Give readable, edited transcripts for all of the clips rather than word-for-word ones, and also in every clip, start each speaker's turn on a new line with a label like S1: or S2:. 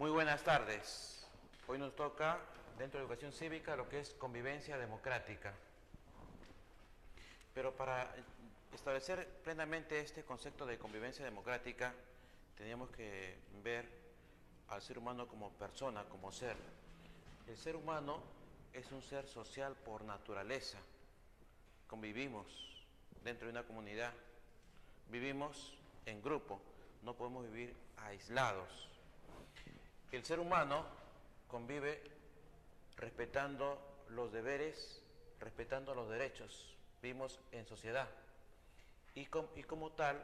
S1: Muy buenas tardes. Hoy nos toca, dentro de educación cívica, lo que es convivencia democrática. Pero para establecer plenamente este concepto de convivencia democrática, teníamos que ver al ser humano como persona, como ser. El ser humano es un ser social por naturaleza. Convivimos dentro de una comunidad, vivimos en grupo, no podemos vivir aislados. El ser humano convive respetando los deberes, respetando los derechos. Vivimos en sociedad y como tal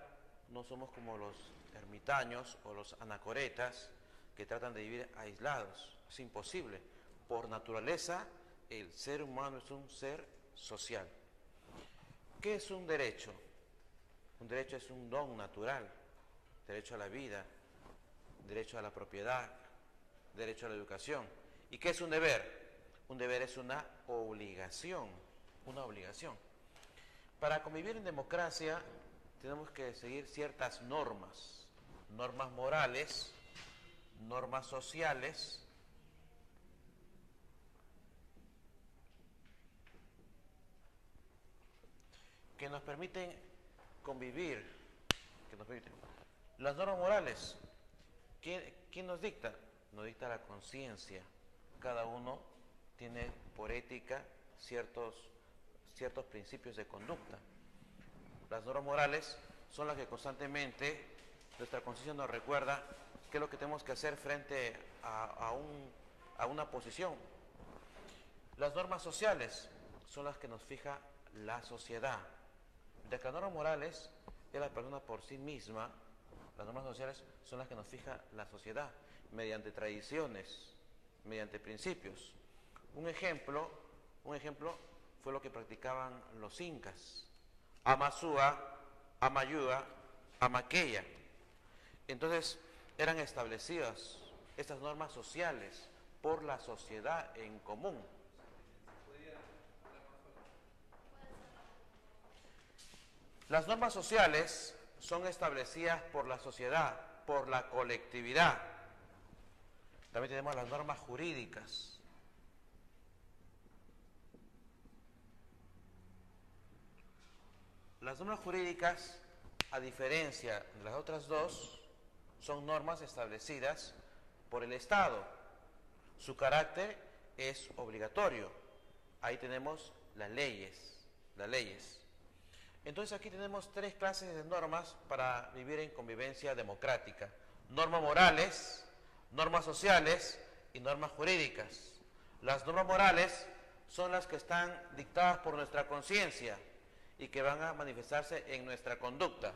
S1: no somos como los ermitaños o los anacoretas que tratan de vivir aislados. Es imposible. Por naturaleza, el ser humano es un ser social. ¿Qué es un derecho? Un derecho es un don natural, derecho a la vida, derecho a la propiedad, derecho a la educación. ¿Y qué es un deber? Un deber es una obligación, una obligación. Para convivir en democracia tenemos que seguir ciertas normas, normas morales, normas sociales, que nos permiten convivir, Las normas morales, ¿quién nos dicta? Nos dicta la conciencia. Cada uno tiene por ética ciertos principios de conducta. Las normas morales son las que constantemente nuestra conciencia nos recuerda qué es lo que tenemos que hacer frente a una posición. Las normas sociales son las que nos fija la sociedad. De que las normas morales es la persona por sí misma, las normas sociales son las que nos fija la sociedad, mediante tradiciones, mediante principios. Un ejemplo fue lo que practicaban los incas. Amasúa, Amayúa, Amaqueya. Entonces, eran establecidas estas normas sociales por la sociedad en común. Las normas sociales son establecidas por la sociedad, por la colectividad. También tenemos las normas jurídicas. Las normas jurídicas, a diferencia de las otras dos, son normas establecidas por el Estado. Su carácter es obligatorio. Ahí tenemos las leyes. Entonces aquí tenemos tres clases de normas para vivir en convivencia democrática. Normas morales, normas sociales y normas jurídicas. Las normas morales son las que están dictadas por nuestra conciencia y que van a manifestarse en nuestra conducta.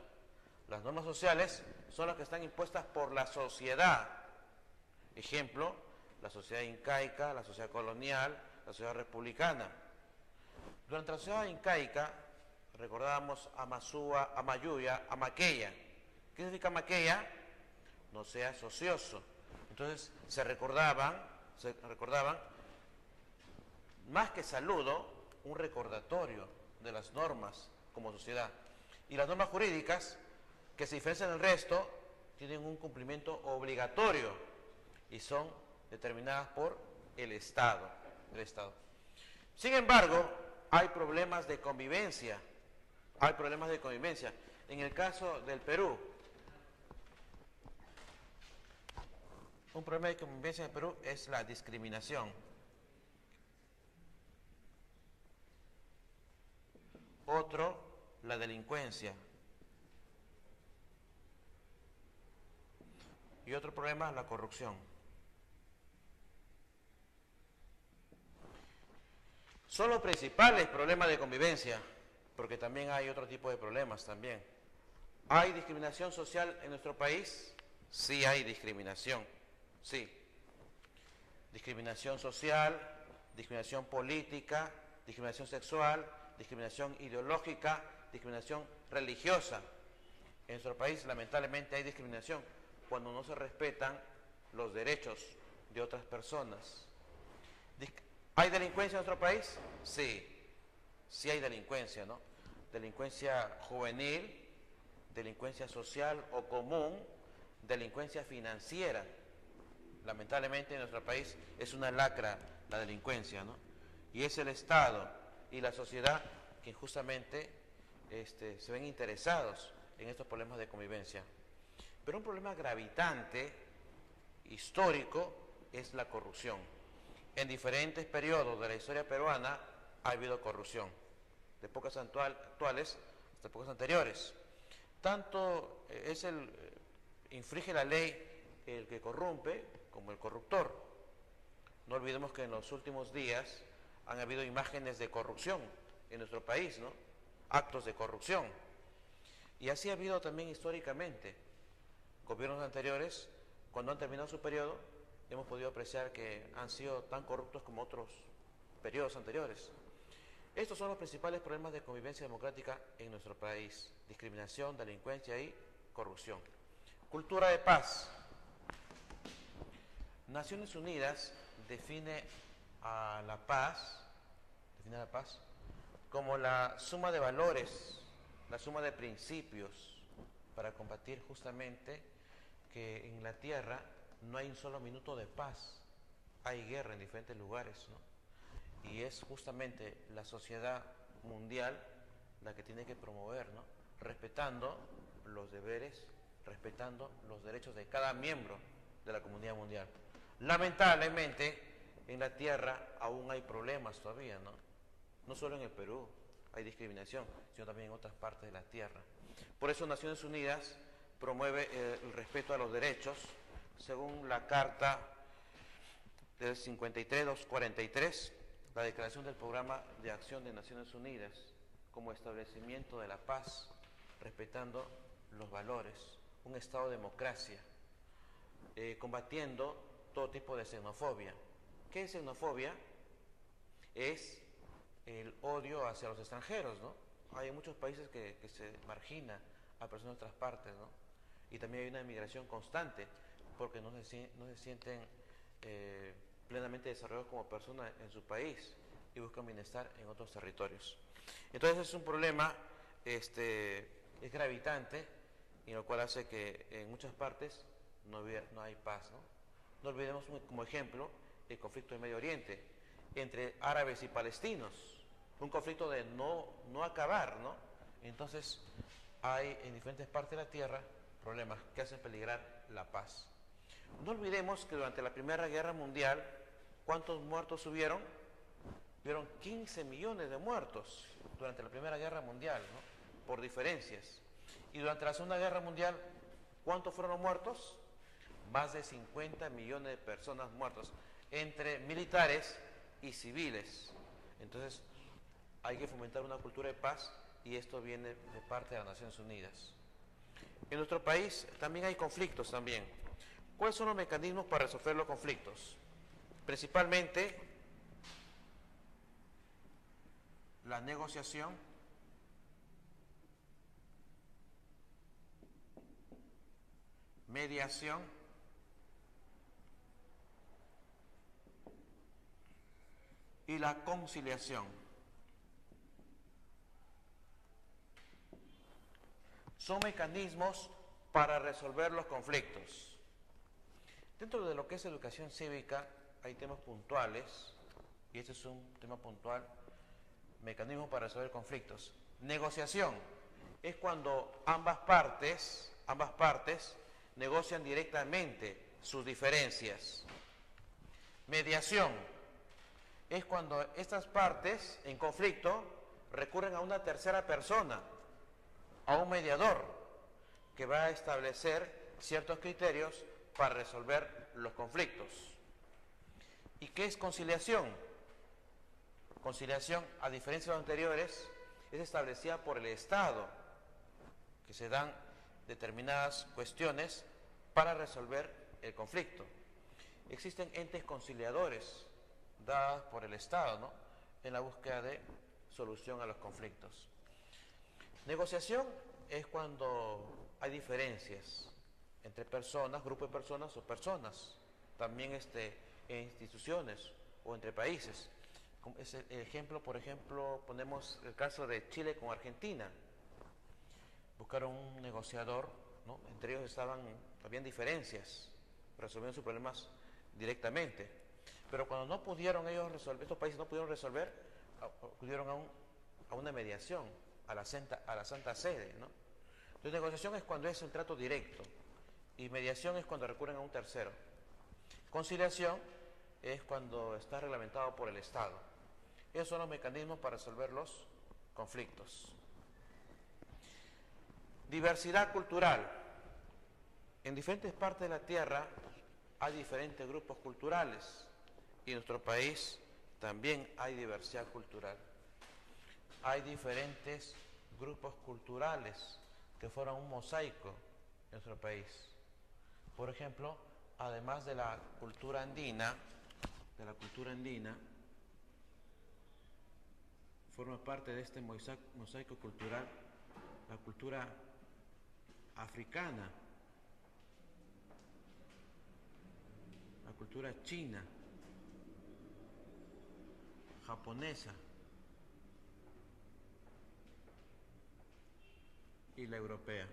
S1: Las normas sociales son las que están impuestas por la sociedad. Ejemplo, la sociedad incaica, la sociedad colonial, la sociedad republicana. Durante la sociedad incaica recordábamos Amasúa, Amayuya, Amaqueya. ¿Qué significa Amaqueya? No seas ocioso. Entonces se recordaban, más que saludo, un recordatorio de las normas como sociedad. Y las normas jurídicas, que se diferencian del resto, tienen un cumplimiento obligatorio y son determinadas por el Estado. Sin embargo, hay problemas de convivencia. En el caso del Perú, un problema de convivencia en el Perú es la discriminación. Otro, la delincuencia. Y otro problema, la corrupción. Son los principales problemas de convivencia, porque también hay otro tipo de problemas también. ¿Hay discriminación social en nuestro país? Sí hay discriminación, sí. Discriminación social, discriminación política, discriminación sexual, discriminación ideológica, discriminación religiosa. En nuestro país lamentablemente hay discriminación cuando no se respetan los derechos de otras personas. ¿Hay delincuencia en nuestro país? Sí hay delincuencia, ¿no? Delincuencia juvenil, delincuencia social o común, delincuencia financiera. lamentablemente en nuestro país es una lacra la delincuencia, ¿no? Y es el Estado y la sociedad que justamente se ven interesados en estos problemas de convivencia. Pero un problema gravitante, histórico, es la corrupción. En diferentes periodos de la historia peruana ha habido corrupción, de épocas actuales hasta épocas anteriores. Tanto infringe la ley el que corrompe como el corruptor. No olvidemos que en los últimos días han habido imágenes de corrupción en nuestro país, ¿no? Actos de corrupción. Y así ha habido también históricamente. Gobiernos anteriores, cuando han terminado su periodo, hemos podido apreciar que han sido tan corruptos como otros periodos anteriores. Estos son los principales problemas de convivencia democrática en nuestro país: discriminación, delincuencia y corrupción. Cultura de paz. Naciones Unidas define a la paz como la suma de valores, la suma de principios para combatir justamente que en la tierra no hay un solo minuto de paz, hay guerra en diferentes lugares, ¿no? Y es justamente la sociedad mundial la que tiene que promover, ¿no? Respetando los deberes, respetando los derechos de cada miembro de la comunidad mundial. Lamentablemente, en la tierra aún hay problemas todavía, ¿no? No solo en el Perú hay discriminación, sino también en otras partes de la tierra. Por eso Naciones Unidas promueve el respeto a los derechos, según la Carta del 53-243, la Declaración del Programa de Acción de Naciones Unidas, como establecimiento de la paz, respetando los valores, un Estado de democracia, combatiendo todo tipo de xenofobia. ¿Qué es xenofobia? Es el odio hacia los extranjeros, ¿no? Hay muchos países que se margina a personas de otras partes, ¿no? Y también hay una migración constante porque no se sienten plenamente desarrollados como personas en su país y buscan bienestar en otros territorios. Entonces es un problema, es gravitante, y lo cual hace que en muchas partes no hay paz, ¿no? No olvidemos como ejemplo el conflicto en Medio Oriente entre árabes y palestinos, un conflicto de no acabar, ¿no? Entonces hay en diferentes partes de la tierra problemas que hacen peligrar la paz. No olvidemos que durante la Primera Guerra Mundial, ¿cuántos muertos hubieron? Hubieron 15 millones de muertos durante la Primera Guerra Mundial, ¿no? Por diferencias. Y durante la Segunda Guerra Mundial, ¿cuántos fueron los muertos? Más de 50 millones de personas muertas, entre militares y civiles. Entonces, hay que fomentar una cultura de paz y esto viene de parte de las Naciones Unidas. En nuestro país también hay conflictos también. ¿Cuáles son los mecanismos para resolver los conflictos? Principalmente la negociación, mediación, y la conciliación. Son mecanismos para resolver los conflictos. Dentro de lo que es educación cívica hay temas puntuales, y este es un tema puntual: mecanismos para resolver conflictos. Negociación es cuando ambas partes negocian directamente sus diferencias. Mediación es cuando estas partes en conflicto recurren a una tercera persona, a un mediador, que va a establecer ciertos criterios para resolver los conflictos. ¿Y qué es conciliación? Conciliación, a diferencia de los anteriores, es establecida por el Estado, que se dan determinadas cuestiones para resolver el conflicto. Existen entes conciliadores dadas por el Estado, ¿no?, en la búsqueda de solución a los conflictos. Negociación es cuando hay diferencias entre personas, grupos de personas o personas, también en instituciones o entre países. Es el ejemplo, por ejemplo, ponemos el caso de Chile con Argentina. Buscaron un negociador, ¿no? Entre ellos habían diferencias, resolvieron sus problemas directamente. Pero cuando no pudieron ellos resolver, estos países no pudieron resolver, acudieron a una mediación, a la Santa Sede, ¿no? Entonces, negociación es cuando es el trato directo y mediación es cuando recurren a un tercero. Conciliación es cuando está reglamentado por el Estado. Esos son los mecanismos para resolver los conflictos. Diversidad cultural. En diferentes partes de la Tierra hay diferentes grupos culturales y en nuestro país también hay diversidad cultural. Hay diferentes grupos culturales que forman un mosaico en nuestro país. Por ejemplo, además de la cultura andina, forma parte de este mosaico cultural la cultura africana, la cultura china, japonesa y la europea.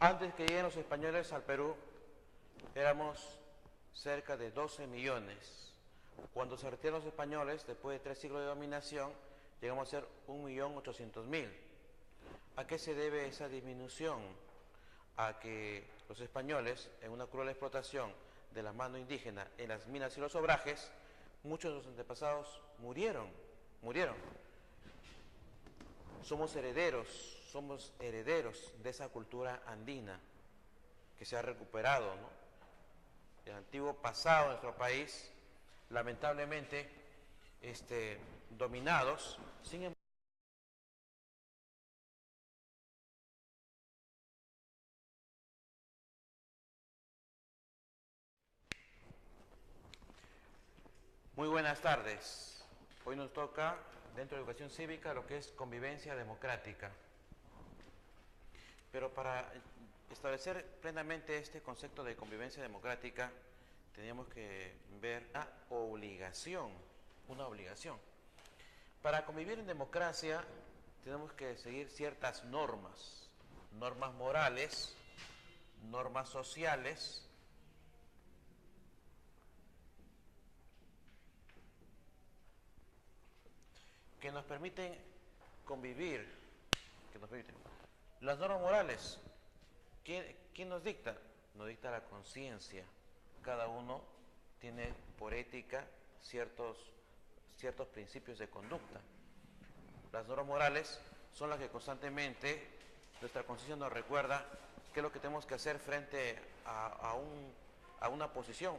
S1: Antes que lleguen los españoles al Perú, éramos cerca de 12 millones. Cuando se retiran los españoles, después de 3 siglos de dominación, llegamos a ser 1.800.000. ¿A qué se debe esa disminución? A que los españoles, en una cruel explotación de la mano indígena en las minas y los obrajes, muchos de los antepasados murieron. Somos herederos de esa cultura andina que se ha recuperado, ¿no? El antiguo pasado de nuestro país, lamentablemente, dominados, sin embargo. Muy buenas tardes. Hoy nos toca, dentro de educación cívica, lo que es convivencia democrática. Pero para establecer plenamente este concepto de convivencia democrática, teníamos que ver una obligación. Para convivir en democracia, tenemos que seguir ciertas normas morales, normas sociales, que nos permiten convivir, Las normas morales, ¿quién nos dicta? Nos dicta la conciencia. Cada uno tiene por ética ciertos principios de conducta. Las normas morales son las que constantemente nuestra conciencia nos recuerda qué es lo que tenemos que hacer frente a una posición.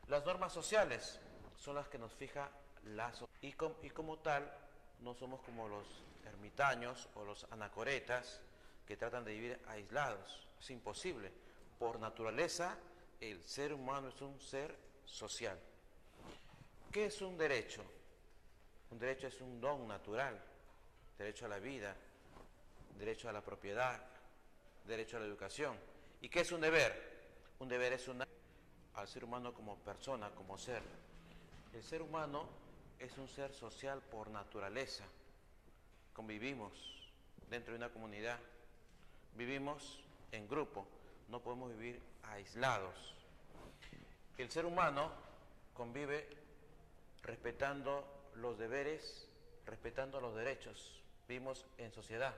S1: Las normas sociales son las que nos fija lazos y como tal no somos como los ermitaños o los anacoretas que tratan de vivir aislados. Es imposible. Por naturaleza, el ser humano es un ser social. ¿Qué es un derecho? Un derecho es un don natural. Derecho a la vida, derecho a la propiedad, derecho a la educación. ¿Y qué es un deber? Un deber es al ser humano como persona, como ser. El ser humano es un ser social por naturaleza. Convivimos dentro de una comunidad, vivimos en grupo, no podemos vivir aislados. El ser humano convive respetando los deberes, respetando los derechos. Vivimos en sociedad.